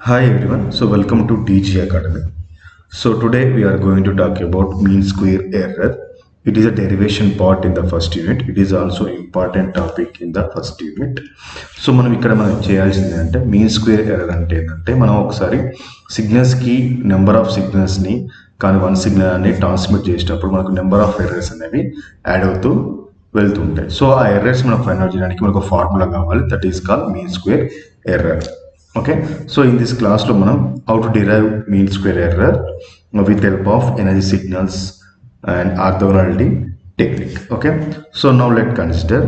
Hi everyone, so welcome to DG Academy. So today we are going to talk about mean square error. It is a derivation part in the first unit. It is also important topic in the first unit. So మనం చేయాల్సింది అంటే mean square error అంటే ఏంటంటే మనం ఒకసారి సిగ్నల్స్కి number of సిగ్నల్స్ని కానీ one signal అని transmit చేసేటప్పుడు మనకు నెంబర్ ఆఫ్ ఎర్రర్స్ అనేవి యాడ్ అవుతూ వెళ్తుంటాయి. సో ఆ ఎర్రర్స్ మనం ఫైండ్ అవుట్ చేయడానికి మనకు ఫార్ములా కావాలి, that is call mean square error. Okay, so in this class lo manam how to derive mean square error with help of energy signals and orthogonality technique. Okay, so now let's consider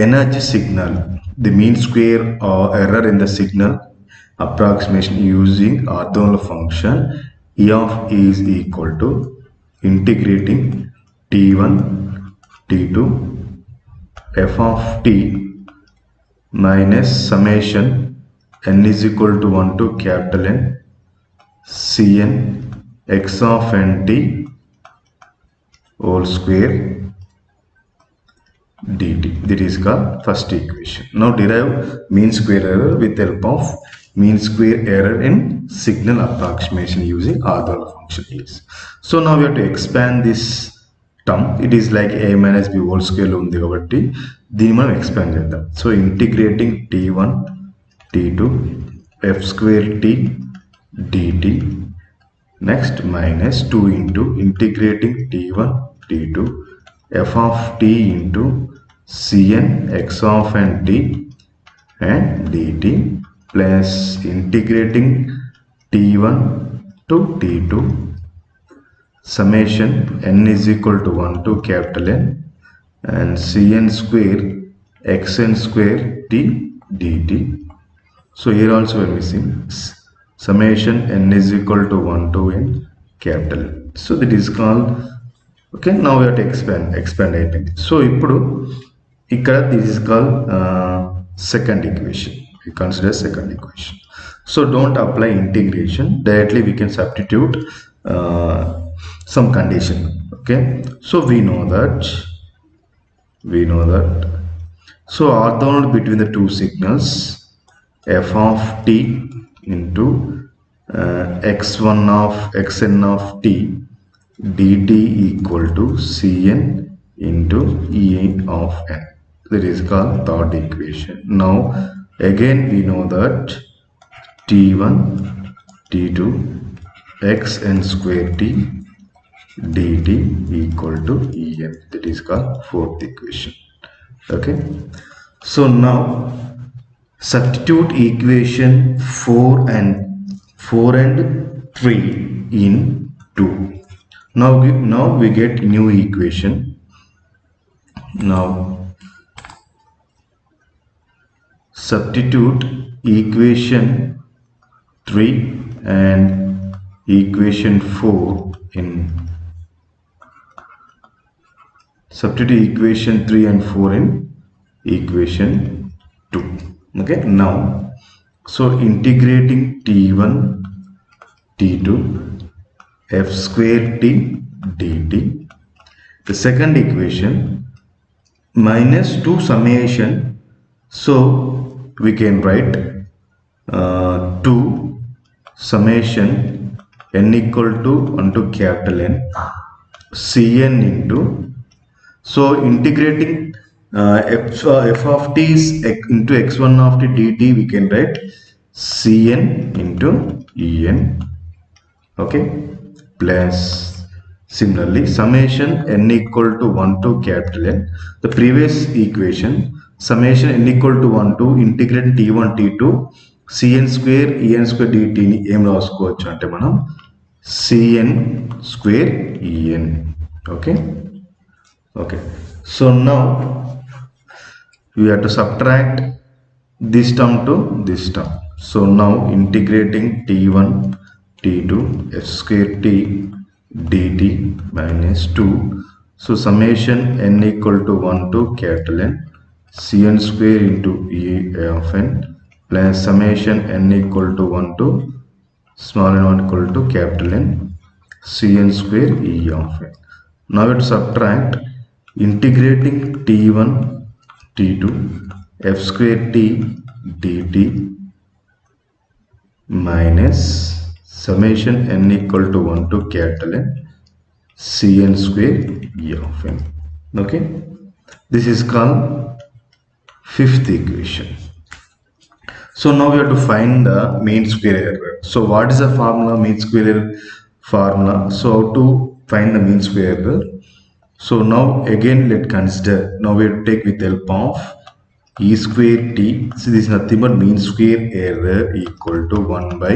energy signal, the mean square error in the signal approximation using orthogonal function E of E is equal to integrating t1 t2 f of t minus summation n is equal to 1 to capital N Cn x of nt whole square dt. That is called first equation. Now derive mean square error with help of mean square error in signal approximation using orthogonal function is. So now we have to expand this term. It is like a minus b whole square ఉంది కాబట్టి దీన్ని మనం expand చేద్దాం. So integrating t1 t2 f square t dt next minus 2 into integrating t1 t2 f of t into cn x of nt and dt plus integrating t1 to t2 summation n is equal to 1 to capital N and cn square xn square t dt. So here also we are missing summation n is equal to 1 to n capital N. So that is called, okay, now we have to expand it. So ఇప్పుడు ఇక్కడ this is called second equation. We consider second equation. So don't apply integration, directly we can substitute some condition. Okay, so we know that so orthogonal between the two signals f of t into x1 of xn of t dt equal to cn into e of n. That is called third equation. Now again we know that t1 t2 xn square t dt equal to en. That is called fourth equation. Okay, so now substitute equation 4 and 3 in 2. Now we get new equation. Now substitute equation 3 and equation 4 in substitute equation 3 and 4 in equation 2. Okay, now so integrating t1 t2 f square t dt, the second equation minus 2 summation, so we can write 2 summation n equal to 1 to capital N cn into, so integrating f of t is into x1 of t dt, we can write cn into en. Okay, plus similarly summation n equal to 1 to capital N, the previous equation summation n equal to 1 to integrate t1 t2 cn square en square dt ni em రాసుకోవచ్చు అంటే మనం cn square en. Okay, so now we have to subtract this term to this term. So now integrating t1 t2 f square t dt minus 2, so summation n equal to 1 to capital N cn square into e of n plus summation n equal to 1 to small n 1 equal to capital N cn square e of n. Now we have to subtract integrating t1 t2 f square t dt minus summation n equal to 1 to capital N Cn square E of n. Okay, this is called fifth equation. So now we have to find the mean square error. So what is the formula, mean square error formula? So how to find the mean square error? So now again let's consider, now we have to take with help of e square t. So this is nothing but mean square error equal to 1 by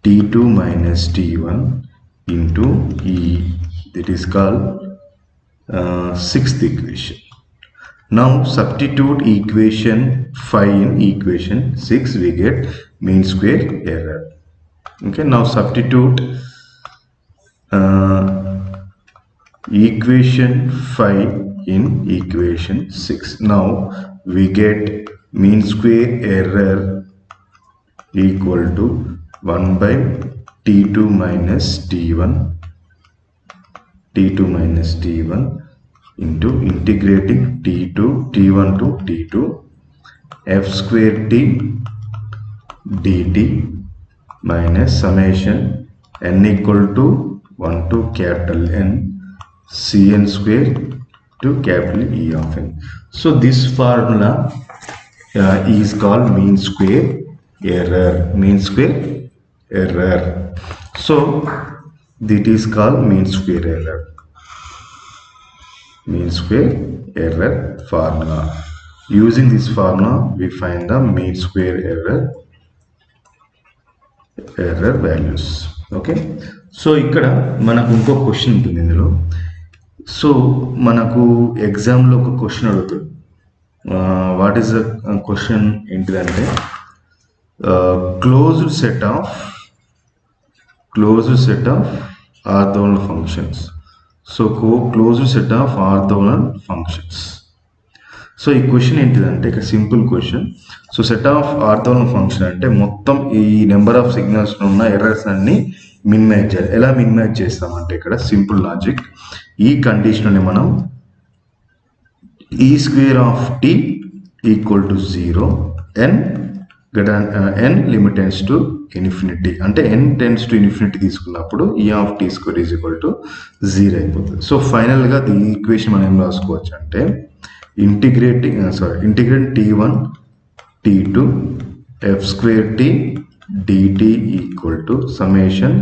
t2 minus t1 into e, that is called sixth equation. Now substitute equation 5 in equation 6, we get mean square error. Okay, now substitute equation 5 in equation 6. Now we get mean square error equal to 1 by t2 minus t1 into integrating t1 to t2 f square t dt minus summation n equal to 1 to capital N Cn square to capital E of n. So this formula is called mean square error. So that is called mean square error formula. Using this formula we find the mean square error values. Okay, so ఇక్కడ మనకు ఇంకో question ఉంటుంది ఇందులో. So మనకు ఎగ్జామ్లో ఒక question అడుగుతుంది. What is the question ఏంటిదంటే closed set of orthogonal functions. So closed set of orthogonal functions. So ఈ క్వశ్చన్ ఏంటిదంటే ఇక simple question. So set of orthogonal function అంటే మొత్తం ఈ నెంబర్ ఆఫ్ సిగ్నల్స్ ఉన్న ఎర్రర్స్ అన్ని మినిమైజ్ చేయాలి. ఎలా మినిమైజ్ చేస్తామంటే ఇక్కడ సింపుల్ లాజిక్. ఈ కండిషన్ మనం e square of t equal to 0 n limit tends to infinity, అంటే n టెన్స్ టు ఇన్ఫినిటీ తీసుకున్నప్పుడు e of t square is equal to 0 అయిపోతుంది. సో ఫైనల్గా ఈ ఈక్వేషన్ మనం ఏం రాసుకోవచ్చు అంటే integrate t1 t2 f square t dt equal to summation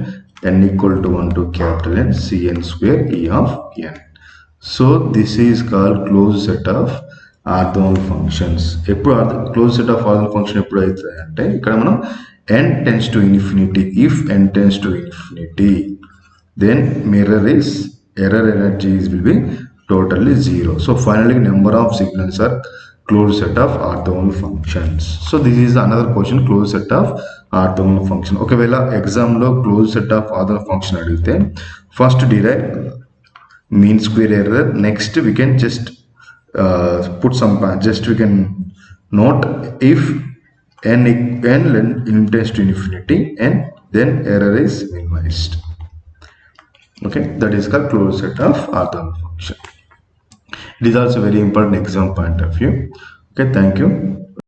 n equal to 1 to capital N Cn square E of n. So this is called closed set of orthogonal functions. ఎప్పుడు closed set of orthogonal function ఎప్పుడు అవుతుంది అంటే ఇక్కడ మనం n tends to infinity. If n tends to infinity, then error energies will be totally 0. So finally number of signals are closed set of orthogonal functions. So this is another question, closed set of orthogonal function. ఒకవేళ exam లో closed set of orthogonal function అడిగితే first derive mean square error. Next we can just put some we can note if n tends to infinity and then error is minimized. Okay, that is called closed set of orthogonal function. It is also very important exam point of view. Okay, thank you.